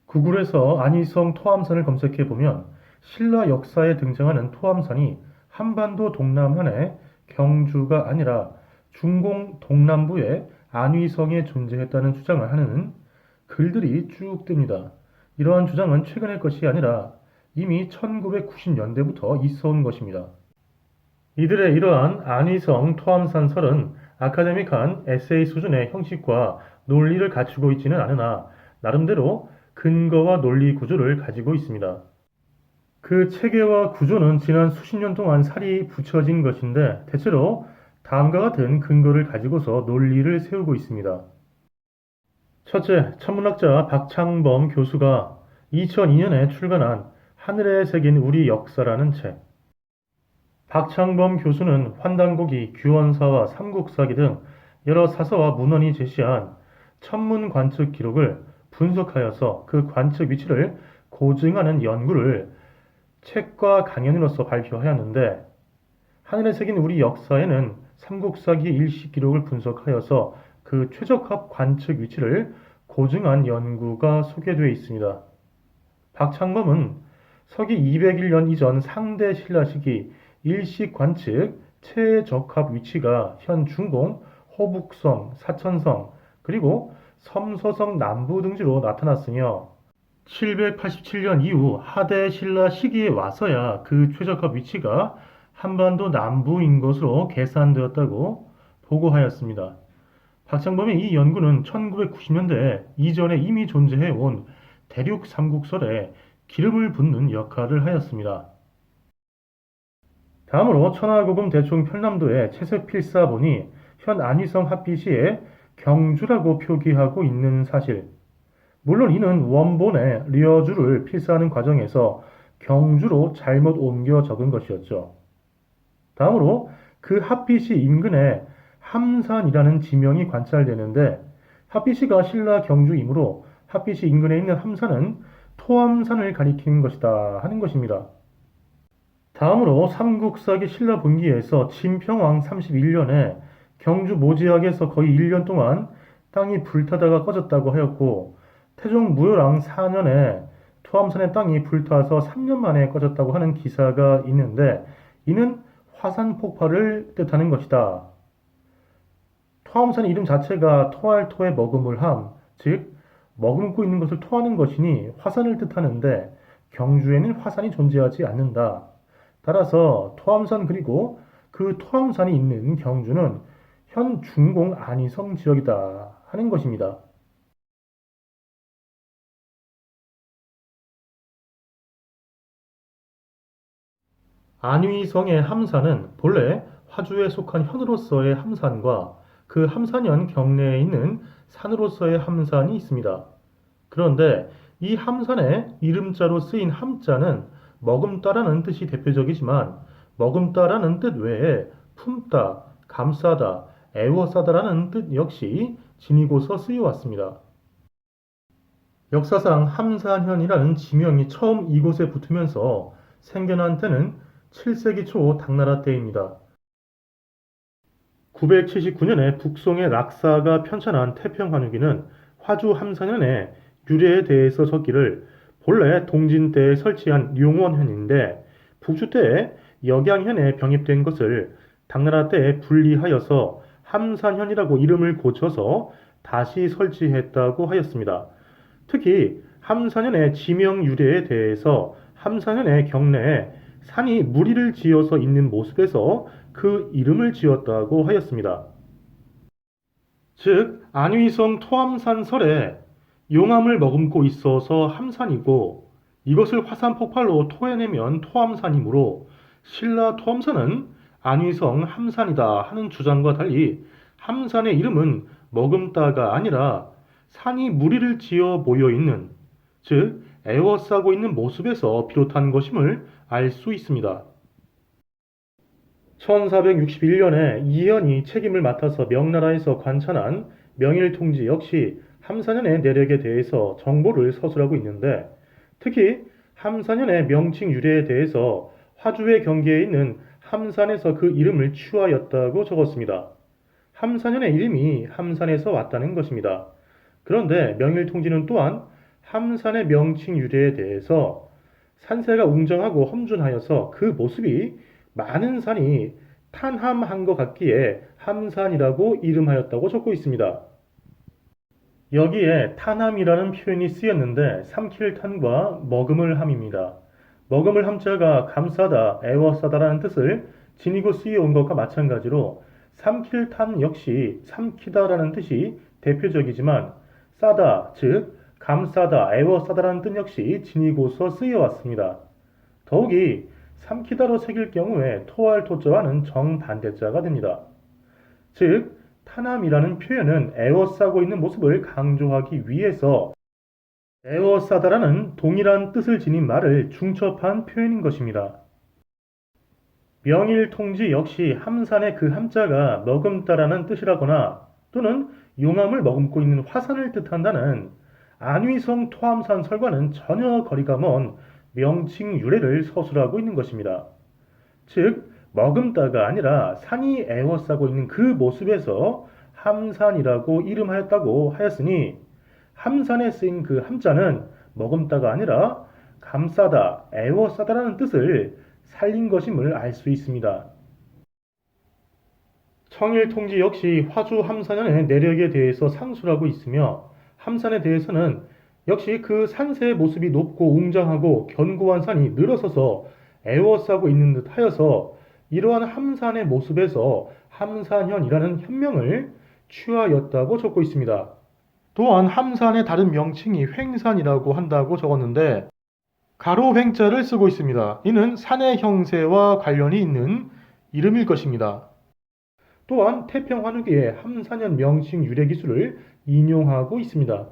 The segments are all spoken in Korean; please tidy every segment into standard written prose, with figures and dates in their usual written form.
구글에서 안희성 토암산을 검색해보면 신라 역사에 등장하는 토암산이 한반도 동남한의 경주가 아니라 중공 동남부의 안위성에 존재했다는 주장을 하는 글들이 쭉 뜹니다. 이러한 주장은 최근의 것이 아니라 이미 1990년대부터 있어온 것입니다. 이들의 이러한 안위성 토암산설은 아카데믹한 에세이 수준의 형식과 논리를 갖추고 있지는 않으나 나름대로 근거와 논리 구조를 가지고 있습니다. 그 체계와 구조는 지난 수십 년 동안 살이 붙여진 것인데 대체로 다음과 같은 근거를 가지고서 논리를 세우고 있습니다. 첫째, 천문학자 박창범 교수가 2002년에 출간한 하늘에 새긴 우리 역사라는 책. 박창범 교수는 환단고기, 규원사와 삼국사기 등 여러 사서와 문헌이 제시한 천문 관측 기록을 분석하여서 그 관측 위치를 고증하는 연구를 책과 강연으로서 발표하였는데 하늘에 새긴 우리 역사에는 삼국사기의 일시 기록을 분석하여서 그 최적합 관측 위치를 고증한 연구가 소개되어 있습니다. 박창범은 서기 201년 이전 상대 신라 시기 일식 관측 최적합 위치가 현 중공, 호북성, 사천성, 그리고 섬서성 남부 등지로 나타났으며 787년 이후 하대 신라 시기에 와서야 그 최적합 위치가 한반도 남부인 것으로 계산되었다고 보고하였습니다. 박창범의 이 연구는 1990년대 이전에 이미 존재해온 대륙 삼국설에 기름을 붓는 역할을 하였습니다. 다음으로 천하고금 대충 편남도의 채색필사본이 현 안위성 합비시에 경주라고 표기하고 있는 사실. 물론 이는 원본의 리어주를 필사하는 과정에서 경주로 잘못 옮겨 적은 것이었죠. 다음으로 그 합비시 인근에 함산이라는 지명이 관찰되는데 합비시가 신라 경주이므로 합비시 인근에 있는 함산은 토암산을 가리키는 것이다 하는 것입니다. 다음으로 삼국사기 신라 분기에서 진평왕 31년에 경주 모지역에서 거의 1년 동안 땅이 불타다가 꺼졌다고 하였고 태종 무열왕 4년에 토암산의 땅이 불타서 3년 만에 꺼졌다고 하는 기사가 있는데 이는 화산 폭발을 뜻하는 것이다. 토암산 이름 자체가 토할 토에 머금을 함, 즉 머금고 있는 것을 토하는 것이니 화산을 뜻하는데 경주에는 화산이 존재하지 않는다. 따라서 토암산 그리고 그 토암산이 있는 경주는 현 중공 안위성 지역이다 하는 것입니다. 안위성의 함산은 본래 화주에 속한 현으로서의 함산과 그 함산현 경내에 있는 산으로서의 함산이 있습니다. 그런데 이 함산의 이름자로 쓰인 함자는 머금다라는 뜻이 대표적이지만 머금다라는 뜻 외에 품다, 감싸다, 애워싸다라는 뜻 역시 지니고서 쓰여왔습니다. 역사상 함산현이라는 지명이 처음 이곳에 붙으면서 생겨난 때는 7세기 초 당나라 때입니다. 979년에 북송의 낙사가 편찬한 태평한후기는 화주 함산현의 유래에 대해서 적기를 본래 동진 때에 설치한 용원현인데 북주 때에 역양현에 병입된 것을 당나라 때에 분리하여서 함산현이라고 이름을 고쳐서 다시 설치했다고 하였습니다. 특히 함산현의 지명 유래에 대해서 함산현의 경내에 산이 무리를 지어서 있는 모습에서 그 이름을 지었다고 하였습니다. 즉 안위성 토함산설에 용암을 머금고 있어서 함산이고 이것을 화산 폭발로 토해내면 토함산이므로 신라 토함산은 안위성 함산이다 하는 주장과 달리 함산의 이름은 머금다가 아니라 산이 무리를 지어 모여있는 즉 에워싸고 있는 모습에서 비롯한 것임을 알 수 있습니다. 1461년에 이현이 책임을 맡아서 명나라에서 관찰한 명일통지 역시 함산현의 내력에 대해서 정보를 서술하고 있는데 특히 함산현의 명칭 유래에 대해서 화주의 경계에 있는 함산에서 그 이름을 취하였다고 적었습니다. 함산현의 이름이 함산에서 왔다는 것입니다. 그런데 명일통지는 또한 함산의 명칭 유래에 대해서 산세가 웅장하고 험준하여서 그 모습이 많은 산이 탄함한 것 같기에 함산이라고 이름하였다고 적고 있습니다. 여기에 탄함이라는 표현이 쓰였는데 삼킬 탄과 머금을 함입니다. 머금을 함자가 감싸다, 애워싸다라는 뜻을 지니고 쓰여온 것과 마찬가지로 삼킬 탄 역시 삼키다라는 뜻이 대표적이지만 싸다, 즉 감싸다, 애워싸다라는 뜻 역시 지니고서 쓰여왔습니다. 더욱이 삼키다로 새길 경우에 토할 토자와는 정반대자가 됩니다. 즉 탄함이라는 표현은 애워싸고 있는 모습을 강조하기 위해서 애워싸다라는 동일한 뜻을 지닌 말을 중첩한 표현인 것입니다. 명일통지 역시 함산의 그 함자가 머금다라는 뜻이라거나 또는 용암을 머금고 있는 화산을 뜻한다는 안위성 토함산설과는 전혀 거리가 먼 명칭 유래를 서술하고 있는 것입니다. 즉 머금다가 아니라 산이 애워싸고 있는 그 모습에서 함산이라고 이름하였다고 하였으니 함산에 쓰인 그 함자는 머금다가 아니라 감싸다, 애워싸다라는 뜻을 살린 것임을 알 수 있습니다. 청일통지 역시 화주 함산연의 내력에 대해서 상술하고 있으며 함산에 대해서는 역시 그 산세의 모습이 높고 웅장하고 견고한 산이 늘어서서 애워싸고 있는 듯 하여서 이러한 함산의 모습에서 함산현이라는 현명을 취하였다고 적고 있습니다. 또한 함산의 다른 명칭이 횡산이라고 한다고 적었는데 가로 횡자를 쓰고 있습니다. 이는 산의 형세와 관련이 있는 이름일 것입니다. 또한 태평환우기에 함산현 명칭 유래 기술을 인용하고 있습니다.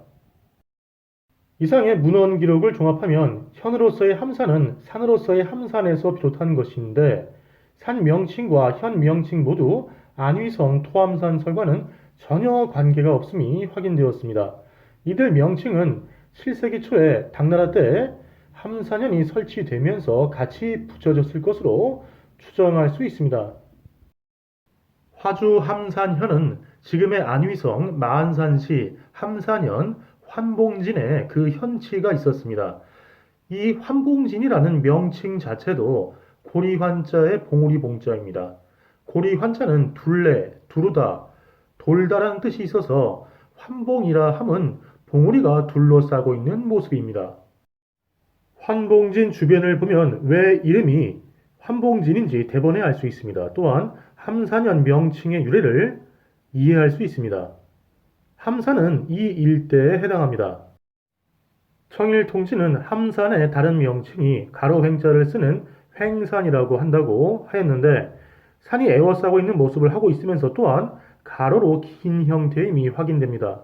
이상의 문헌 기록을 종합하면 현으로서의 함산은 산으로서의 함산에서 비롯한 것인데 산 명칭과 현 명칭 모두 안위성 토함산설과는 전혀 관계가 없음이 확인되었습니다. 이들 명칭은 7세기 초에 당나라 때 함산현이 설치되면서 같이 붙여졌을 것으로 추정할 수 있습니다. 화주 함산현은 지금의 안위성 마안산시 함산현 환봉진에 그 현치가 있었습니다. 이 환봉진이라는 명칭 자체도 고리환자의 봉우리 봉자입니다. 고리환자는 둘레, 두르다, 돌다라는 뜻이 있어서 환봉이라 함은 봉우리가 둘러싸고 있는 모습입니다. 환봉진 주변을 보면 왜 이름이 환봉진인지 대번에 알 수 있습니다. 또한 함산현 명칭의 유래를 이해할 수 있습니다. 함산은 이 일대에 해당합니다. 청일통지는 함산의 다른 명칭이 가로 횡자를 쓰는 횡산이라고 한다고 하였는데 산이 에워싸고 있는 모습을 하고 있으면서 또한 가로로 긴 형태임이 확인됩니다.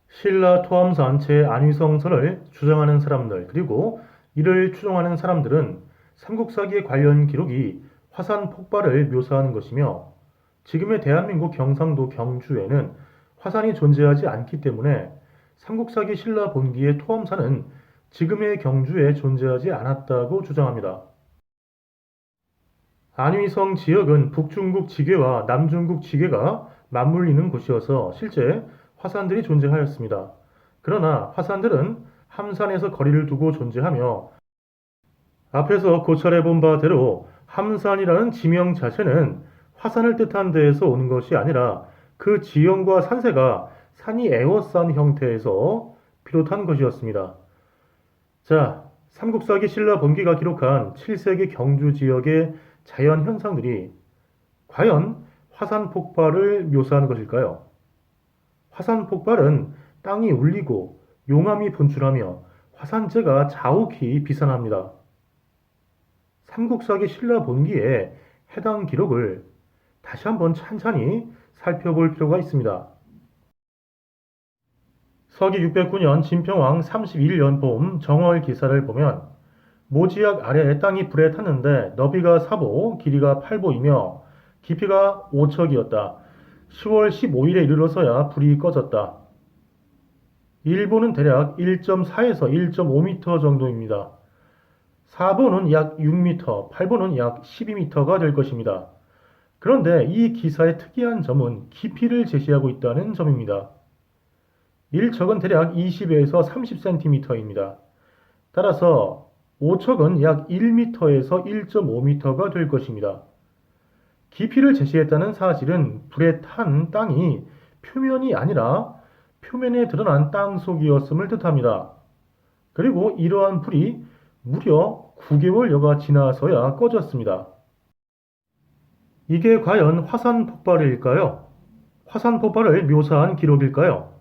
신라 토함산 제안위성설을 주장하는 사람들 그리고 이를 추종하는 사람들은 삼국사기의 관련 기록이 화산 폭발을 묘사하는 것이며 지금의 대한민국 경상도 경주에는 화산이 존재하지 않기 때문에 삼국사기 신라 본기의 토함산은 지금의 경주에 존재하지 않았다고 주장합니다. 안위성 지역은 북중국 지괴와 남중국 지괴가 맞물리는 곳이어서 실제 화산들이 존재하였습니다. 그러나 화산들은 함산에서 거리를 두고 존재하며 앞에서 고찰해 본 바대로 함산이라는 지명 자체는 화산을 뜻한 데에서 오는 것이 아니라 그 지형과 산세가 산이 에워싼 형태에서 비롯한 것이었습니다. 자, 삼국사기 신라 본기가 기록한 7세기 경주 지역의 자연 현상들이 과연 화산 폭발을 묘사하는 것일까요? 화산 폭발은 땅이 울리고 용암이 분출하며 화산재가 자욱히 비산합니다. 삼국사기 신라 본기의 해당 기록을 다시 한번 찬찬히 살펴볼 필요가 있습니다. 서기 609년 진평왕 31년 봄 정월 기사를 보면 모지역 아래에 땅이 불에 탔는데 너비가 4보, 길이가 8보이며 깊이가 5척이었다. 10월 15일에 이르러서야 불이 꺼졌다. 1보는 대략 1.4에서 1.5m 정도입니다. 4보는 약 6m, 8보는 약 12m가 될 것입니다. 그런데 이 기사의 특이한 점은 깊이를 제시하고 있다는 점입니다. 1척은 대략 20에서 30cm입니다. 따라서 5척은 약 1m에서 1.5m가 될 것입니다. 깊이를 제시했다는 사실은 불에 탄 땅이 표면이 아니라 표면에 드러난 땅속이었음을 뜻합니다. 그리고 이러한 불이 무려 9개월여가 지나서야 꺼졌습니다. 이게 과연 화산 폭발일까요? 화산 폭발을 묘사한 기록일까요?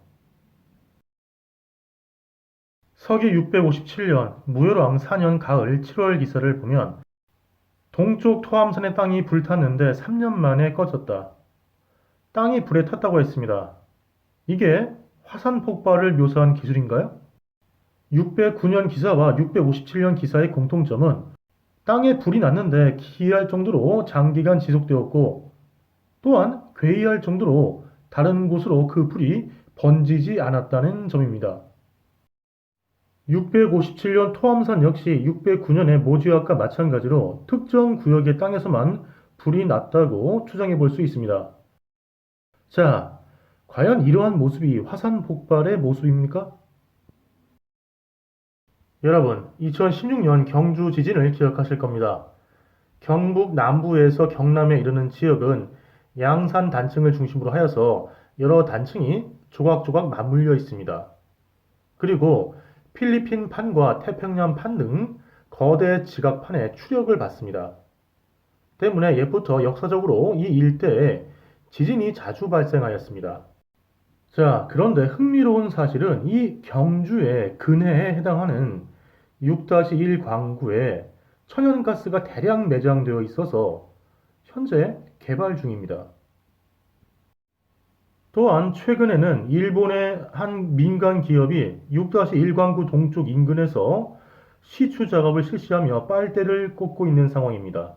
서기 657년 무열왕 4년 가을 7월 기사를 보면 동쪽 토암산의 땅이 불탔는데 3년 만에 꺼졌다. 땅이 불에 탔다고 했습니다. 이게 화산 폭발을 묘사한 기술인가요? 609년 기사와 657년 기사의 공통점은 땅에 불이 났는데 기이할 정도로 장기간 지속되었고 또한 괴이할 정도로 다른 곳으로 그 불이 번지지 않았다는 점입니다. 657년 토암산 역시 609년의 모지역과 마찬가지로 특정 구역의 땅에서만 불이 났다고 추정해 볼 수 있습니다. 자, 과연 이러한 모습이 화산 폭발의 모습입니까? 여러분, 2016년 경주 지진을 기억하실 겁니다. 경북 남부에서 경남에 이르는 지역은 양산 단층을 중심으로 하여서 여러 단층이 조각조각 맞물려 있습니다. 그리고 필리핀 판과 태평양 판 등 거대 지각판에 추력을 받습니다. 때문에 옛부터 역사적으로 이 일대에 지진이 자주 발생하였습니다. 자, 그런데 흥미로운 사실은 이 경주의 근해에 해당하는 6-1 광구에 천연가스가 대량 매장되어 있어서 현재 개발 중입니다. 또한 최근에는 일본의 한 민간 기업이 6-1 광구 동쪽 인근에서 시추 작업을 실시하며 빨대를 꽂고 있는 상황입니다.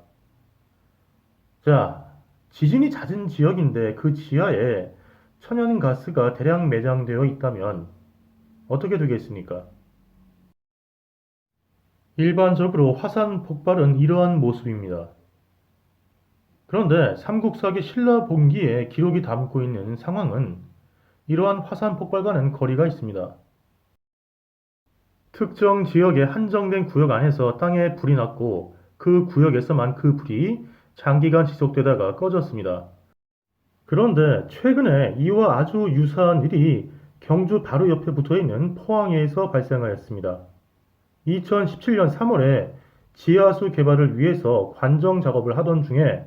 자, 지진이 잦은 지역인데 그 지하에 천연가스가 대량 매장되어 있다면 어떻게 되겠습니까? 일반적으로 화산 폭발은 이러한 모습입니다. 그런데 삼국사기 신라본기에 기록이 담고 있는 상황은 이러한 화산 폭발과는 거리가 있습니다. 특정 지역의 한정된 구역 안에서 땅에 불이 났고 그 구역에서만 그 불이 장기간 지속되다가 꺼졌습니다. 그런데 최근에 이와 아주 유사한 일이 경주 바로 옆에 붙어 있는 포항에서 발생하였습니다. 2017년 3월에 지하수 개발을 위해서 관정 작업을 하던 중에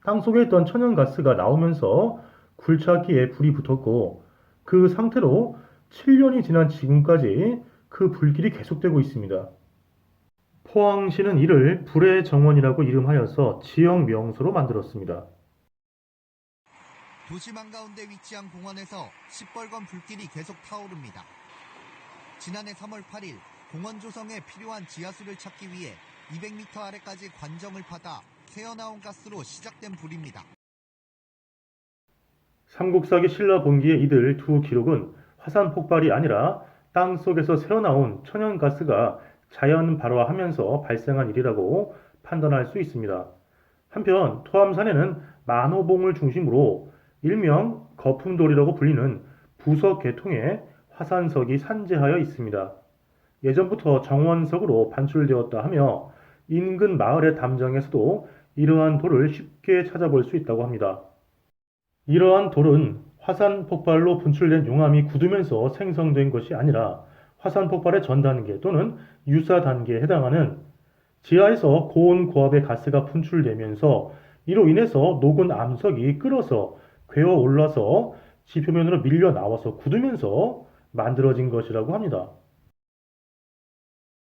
땅속에 있던 천연가스가 나오면서 굴착기에 불이 붙었고 그 상태로 7년이 지난 지금까지 그 불길이 계속되고 있습니다. 포항시는 이를 불의 정원이라고 이름하여서 지역 명소로 만들었습니다. 도심 한가운데 위치한 공원에서 시뻘건 불길이 계속 타오릅니다. 지난해 3월 8일 공원 조성에 필요한 지하수를 찾기 위해 200m 아래까지 관정을 파다 새어나온 가스로 시작된 불입니다. 삼국사기 신라본기의 이들 두 기록은 화산 폭발이 아니라 땅 속에서 새어나온 천연가스가 자연 발화하면서 발생한 일이라고 판단할 수 있습니다. 한편 토암산에는 만호봉을 중심으로 일명 거품돌이라고 불리는 부석 계통의 화산석이 산재하여 있습니다. 예전부터 정원석으로 반출되었다 하며 인근 마을의 담장에서도 이러한 돌을 쉽게 찾아볼 수 있다고 합니다. 이러한 돌은 화산 폭발로 분출된 용암이 굳으면서 생성된 것이 아니라 화산 폭발의 전 단계 또는 유사 단계에 해당하는 지하에서 고온 고압의 가스가 분출되면서 이로 인해서 녹은 암석이 끓어서 괴어 올라서 지표면으로 밀려 나와서 굳으면서 만들어진 것이라고 합니다.